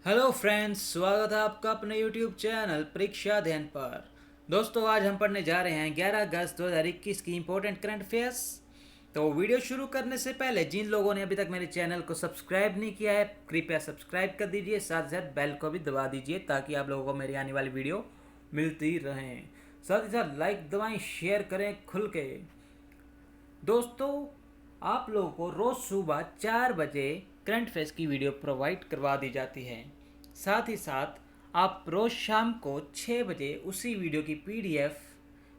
Hello friends, स्वागत है आपका अपने यूट्यूब चैनल परीक्षा अध्ययन पर। दोस्तों, आज हम पढ़ने जा रहे हैं 11 अगस्त 2021 की इम्पोर्टेंट करंट अफेयर्स। तो वीडियो शुरू करने से पहले जिन लोगों ने अभी तक मेरे चैनल को सब्सक्राइब नहीं किया है, कृपया सब्सक्राइब कर दीजिए, साथ साथ बेल को भी दबा दीजिए ताकि आप लोगों को मेरी आने वाली वीडियो मिलती रहें। साथ ही साथ लाइक दबाएं, शेयर करें खुल के। दोस्तों, आप लोगों को रोज़ सुबह 4 बजे करंट अफेयर्स की वीडियो प्रोवाइड करवा दी जाती है। साथ ही साथ आप रोज़ शाम को 6 बजे उसी वीडियो की पीडीएफ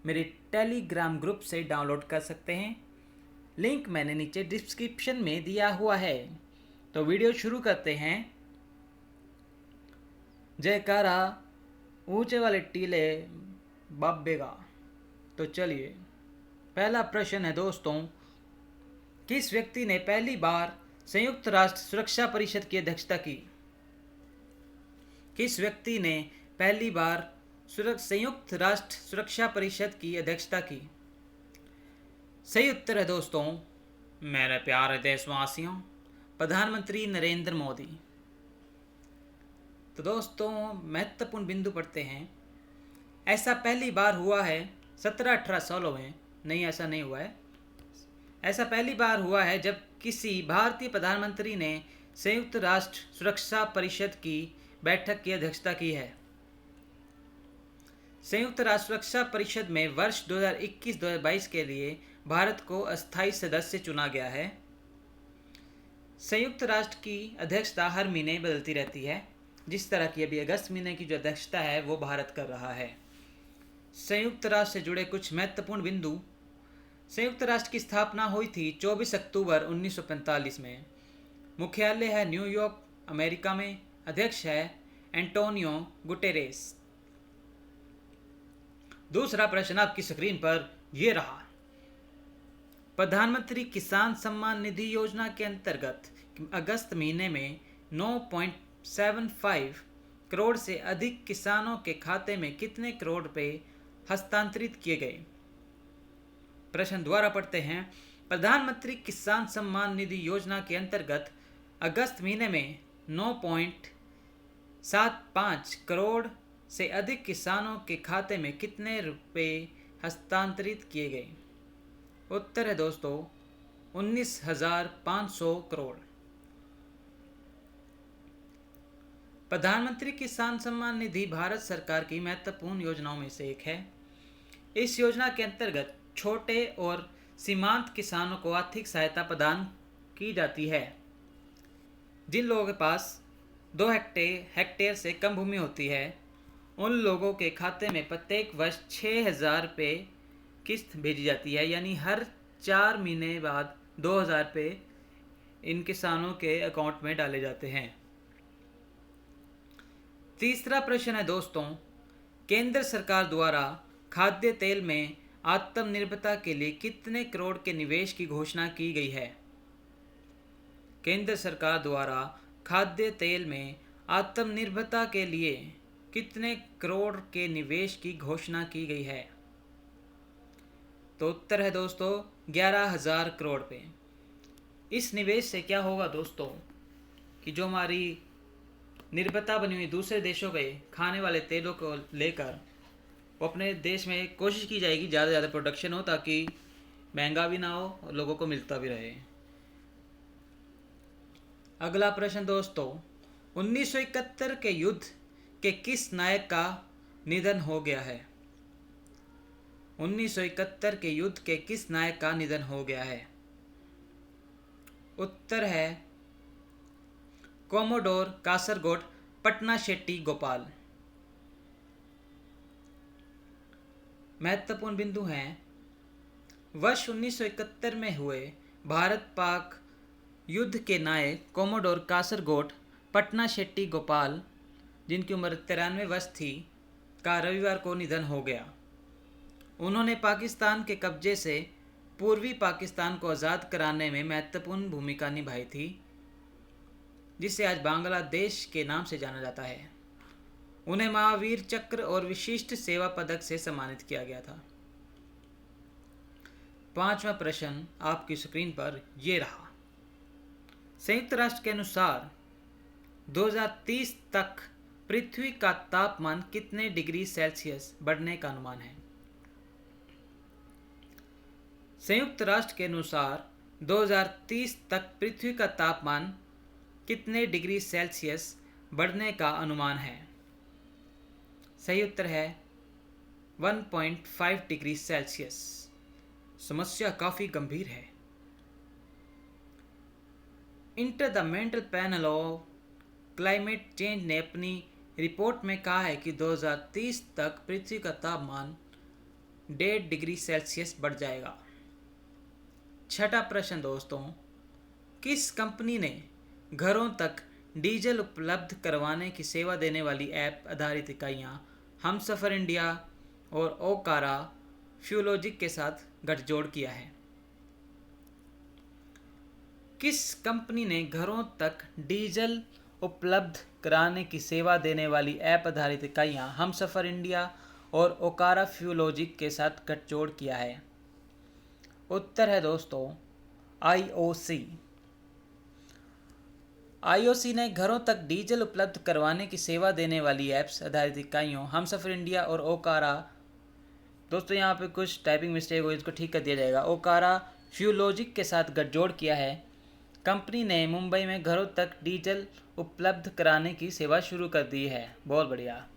मेरे टेलीग्राम ग्रुप से डाउनलोड कर सकते हैं। लिंक मैंने नीचे डिस्क्रिप्शन में दिया हुआ है। तो वीडियो शुरू करते हैं। जयकारा ऊंचे वाले टीले बाबेगा। तो चलिए, पहला प्रश्न है दोस्तों, किस व्यक्ति ने पहली बार संयुक्त राष्ट्र सुरक्षा परिषद की अध्यक्षता की? किस व्यक्ति ने पहली बार संयुक्त राष्ट्र सुरक्षा परिषद की अध्यक्षता की? सही उत्तर है दोस्तों, मेरे प्यारे देशवासियों, प्रधानमंत्री नरेंद्र मोदी। तो दोस्तों, महत्वपूर्ण बिंदु पढ़ते हैं। ऐसा पहली बार हुआ है 17-18 सालों में, नहीं ऐसा नहीं हुआ है, ऐसा पहली बार हुआ है जब किसी भारतीय प्रधानमंत्री ने संयुक्त राष्ट्र सुरक्षा परिषद की बैठक की अध्यक्षता की है। संयुक्त राष्ट्र सुरक्षा परिषद में वर्ष 2021-2022 के लिए भारत को अस्थायी सदस्य चुना गया है। संयुक्त राष्ट्र की अध्यक्षता हर महीने बदलती रहती है, जिस तरह की अभी अगस्त महीने की जो अध्यक्षता है वो भारत कर रहा है। संयुक्त राष्ट्र से जुड़े कुछ महत्वपूर्ण बिंदु। संयुक्त राष्ट्र की स्थापना हुई थी 24 अक्टूबर 1945 में। मुख्यालय है न्यूयॉर्क, अमेरिका में। अध्यक्ष है एंटोनियो गुटेरेस। दूसरा प्रश्न आपकी स्क्रीन पर ये रहा। प्रधानमंत्री किसान सम्मान निधि योजना के अंतर्गत अगस्त महीने में 9.75 करोड़ से अधिक किसानों के खाते में कितने करोड़ रुपए हस्तांतरित किए गए? प्रश्न दोबारा पढ़ते हैं। प्रधानमंत्री किसान सम्मान निधि योजना के अंतर्गत अगस्त महीने में 9.75 करोड़ से अधिक किसानों के खाते में कितने रुपए हस्तांतरित किए गए? उत्तर है दोस्तों 19,500 करोड़। प्रधानमंत्री किसान सम्मान निधि भारत सरकार की महत्वपूर्ण योजनाओं में से एक है। इस योजना के अंतर्गत छोटे और सीमांत किसानों को आर्थिक सहायता प्रदान की जाती है। जिन लोगों के पास 2 हेक्टेयर से कम भूमि होती है, उन लोगों के खाते में प्रत्येक वर्ष 6,000 रुपये किस्त भेजी जाती है, यानी हर 4 महीने बाद 2,000 रुपये इन किसानों के अकाउंट में डाले जाते हैं। तीसरा प्रश्न है दोस्तों, केंद्र सरकार द्वारा खाद्य तेल में आत्मनिर्भरता के लिए कितने करोड़ के निवेश की घोषणा की गई है? केंद्र सरकार द्वारा खाद्य तेल में आत्मनिर्भरता के लिए कितने करोड़ के निवेश की घोषणा की गई है? तो उत्तर है दोस्तों 11,000 करोड़ पे। इस निवेश से क्या होगा दोस्तों कि जो हमारी निर्भरता बनी हुई दूसरे देशों के खाने वाले तेलों को लेकर वो अपने देश में कोशिश की जाएगी ज़्यादा से ज़्यादा प्रोडक्शन हो, ताकि महंगा भी ना हो और लोगों को मिलता भी रहे। अगला प्रश्न दोस्तों, 1971 के युद्ध के किस नायक का निधन हो गया है? 1971 के युद्ध के किस नायक का निधन हो गया है? उत्तर है कोमोडोर कासरगोड पटनाशेट्टी गोपाल। महत्वपूर्ण बिंदु हैं। वर्ष 1971 में हुए भारत पाक युद्ध के नायक कोमोडोर कासरगोड पटनाशेट्टी गोपाल, जिनकी उम्र 93 वर्ष थी, का रविवार को निधन हो गया। उन्होंने पाकिस्तान के कब्जे से पूर्वी पाकिस्तान को आज़ाद कराने में महत्वपूर्ण भूमिका निभाई थी, जिसे आज बांग्लादेश के नाम से जाना जाता है। उन्हें महावीर चक्र और विशिष्ट सेवा पदक से सम्मानित किया गया था। पांचवा प्रश्न आपकी स्क्रीन पर यह रहा। संयुक्त राष्ट्र के अनुसार 2030 तक पृथ्वी का तापमान कितने डिग्री सेल्सियस बढ़ने का अनुमान है? संयुक्त राष्ट्र के अनुसार 2030 तक पृथ्वी का तापमान कितने डिग्री सेल्सियस बढ़ने का अनुमान है? सही उत्तर है 1.5 डिग्री सेल्सियस। समस्या काफ़ी गंभीर है। Intergovernmental panel of climate change ने अपनी रिपोर्ट में कहा है कि 2030 तक पृथ्वी का तापमान 1.5 डिग्री सेल्सियस बढ़ जाएगा। छठा प्रश्न दोस्तों, किस कंपनी ने घरों तक डीजल उपलब्ध करवाने की सेवा देने वाली ऐप आधारित इकाइयाँ हमसफर इंडिया और ओकारा फ्यूलॉजिक के साथ गठजोड़ किया है? किस कंपनी ने घरों तक डीजल उपलब्ध कराने की सेवा देने वाली ऐप आधारित इकाइयाँ हमसफर इंडिया और ओकारा फ्यूलॉजिक के साथ गठजोड़ किया है? उत्तर है दोस्तों IOC। IOC ने घरों तक डीजल उपलब्ध करवाने की सेवा देने वाली ऐप्स आधारित इकाइयों हमसफर इंडिया और ओकारा, दोस्तों यहाँ पे कुछ टाइपिंग मिस्टेक हो, इसको ठीक कर दिया जाएगा, ओकारा फ्यूलॉजिक के साथ गठजोड़ किया है। कंपनी ने मुंबई में घरों तक डीजल उपलब्ध कराने की सेवा शुरू कर दी है। बहुत बढ़िया।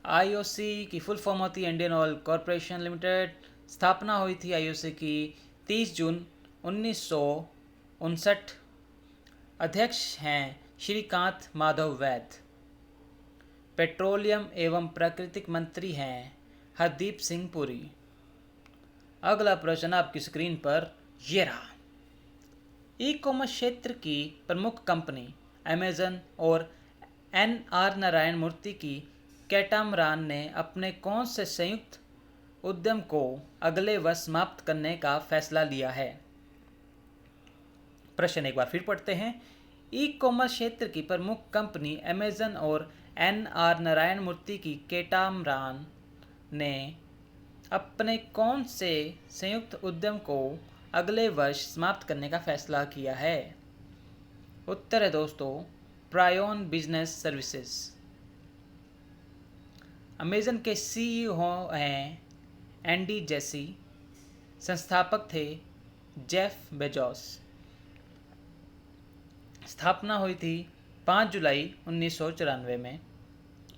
IOC की फुल फॉर्म होती है इंडियन ऑयल कॉरपोरेशन लिमिटेड। स्थापना हुई थी IOC की 30 जून 1959। अध्यक्ष हैं श्रीकांत माधव वैद। पेट्रोलियम एवं प्राकृतिक मंत्री हैं हरदीप सिंह पुरी। अगला प्रश्न आपकी स्क्रीन पर ये रहा। ई कॉमर्स क्षेत्र की प्रमुख कंपनी अमेजन और NR नारायण मूर्ति की कैटामरान ने अपने कौन से संयुक्त उद्यम को अगले वर्ष समाप्त करने का फैसला लिया है? प्रश्न एक बार फिर पढ़ते हैं। ई कॉमर्स क्षेत्र की प्रमुख कंपनी अमेजन और NR नारायण मूर्ति की कैटामरान ने अपने कौन से संयुक्त उद्यम को अगले वर्ष समाप्त करने का फैसला किया है? उत्तर है दोस्तों प्रायोन बिजनेस सर्विसेज। अमेजन के CEO हैं एंडी जेसी। संस्थापक थे जेफ बेजोस। स्थापना हुई थी 5 जुलाई 1994 में।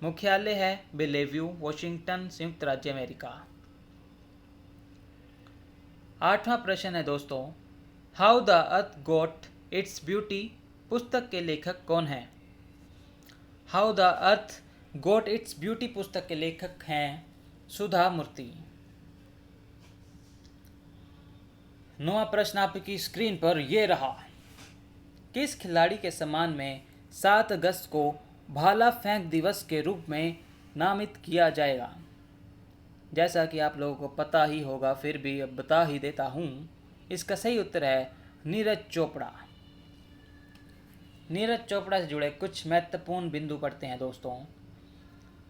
मुख्यालय है बेलेव्यू, वॉशिंगटन, संयुक्त राज्य अमेरिका। आठवां प्रश्न है दोस्तों, how the earth got its beauty पुस्तक के लेखक कौन हैं? How the earth got its beauty पुस्तक के लेखक हैं सुधा मूर्ति। नौवां प्रश्न आपकी स्क्रीन पर ये रहा। किस खिलाड़ी के सम्मान में 7 अगस्त को भाला फेंक दिवस के रूप में नामित किया जाएगा? जैसा कि आप लोगों को पता ही होगा, फिर भी अब बता ही देता हूँ। इसका सही उत्तर है नीरज चोपड़ा। नीरज चोपड़ा से जुड़े कुछ महत्वपूर्ण बिंदु पढ़ते हैं दोस्तों।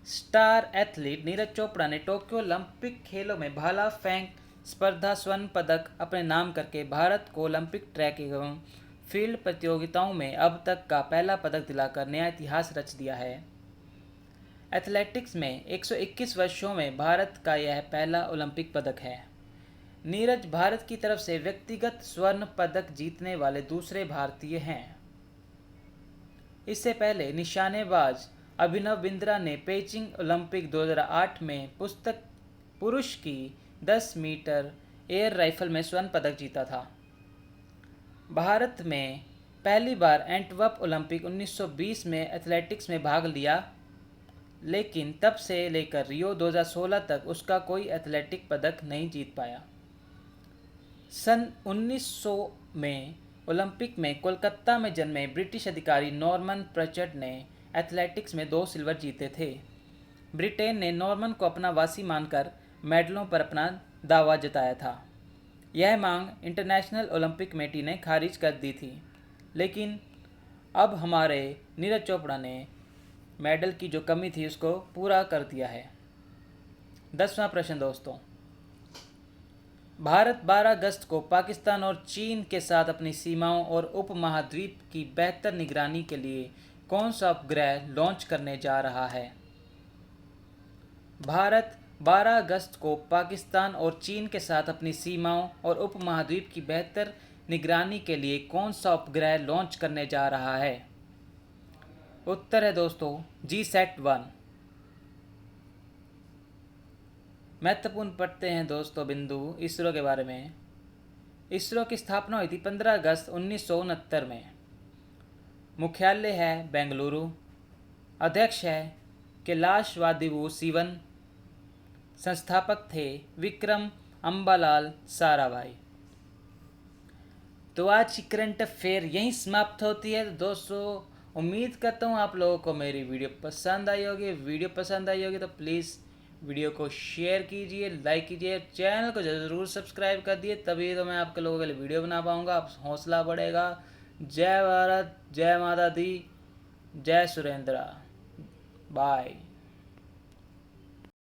स्टार एथलीट नीरज चोपड़ा ने टोक्यो ओलंपिक खेलों में भाला फेंक स्पर्धा स्वर्ण पदक अपने नाम करके भारत को ओलंपिक ट्रैक एवं फील्ड प्रतियोगिताओं में अब तक का पहला पदक दिलाकर नया इतिहास रच दिया है। एथलेटिक्स में 121 वर्षों में भारत का यह पहला ओलंपिक पदक है। नीरज भारत की तरफ से व्यक्तिगत स्वर्ण पदक जीतने वाले दूसरे भारतीय हैं। इससे पहले निशानेबाज अभिनव बिंद्रा ने पेइचिंग ओलंपिक 2008 में पुरुष की 10 मीटर एयर राइफल में स्वर्ण पदक जीता था। भारत में पहली बार एंटवर्प ओलंपिक 1920 में एथलेटिक्स में भाग लिया, लेकिन तब से लेकर रियो 2016 तक उसका कोई एथलेटिक पदक नहीं जीत पाया। सन 1900 में ओलंपिक में कोलकाता में जन्मे ब्रिटिश अधिकारी नॉर्मन प्रचर्ड ने एथलेटिक्स में 2 सिल्वर जीते थे। ब्रिटेन ने नॉर्मन को अपना वासी मानकर मेडलों पर अपना दावा जताया था। यह मांग इंटरनेशनल ओलंपिक कमेटी ने खारिज कर दी थी, लेकिन अब हमारे नीरज चोपड़ा ने मेडल की जो कमी थी उसको पूरा कर दिया है। 10वां प्रश्न दोस्तों, भारत 12 अगस्त को पाकिस्तान और चीन के साथ अपनी सीमाओं और उपमहाद्वीप की बेहतर निगरानी के लिए कौन सा उपग्रह लॉन्च करने जा रहा है? भारत 12 अगस्त को पाकिस्तान और चीन के साथ अपनी सीमाओं और उपमहाद्वीप की बेहतर निगरानी के लिए कौन सा उपग्रह लॉन्च करने जा रहा है? उत्तर है दोस्तों GSAT-1। महत्वपूर्ण पढ़ते हैं दोस्तों बिंदु इसरो के बारे में। इसरो की स्थापना हुई थी 15 अगस्त 1969 में। मुख्यालय है बेंगलुरु। अध्यक्ष है कैलाश वादिवू सिवन। संस्थापक थे विक्रम अम्बालाल साराभाई। तो आज की करंट अफेयर यहीं समाप्त होती है। तो दोस्तों उम्मीद करता हूँ आप लोगों को मेरी वीडियो पसंद आई होगी। वीडियो पसंद आई होगी तो प्लीज़ वीडियो को शेयर कीजिए, लाइक कीजिए, चैनल को ज़रूर सब्सक्राइब कर दिए, तभी तो मैं आपके लोगों के लिए वीडियो बना पाऊँगा। आप हौसला बढ़ेगा। जय भारत, जय माता दी, जय सुरेंद्र। बाय।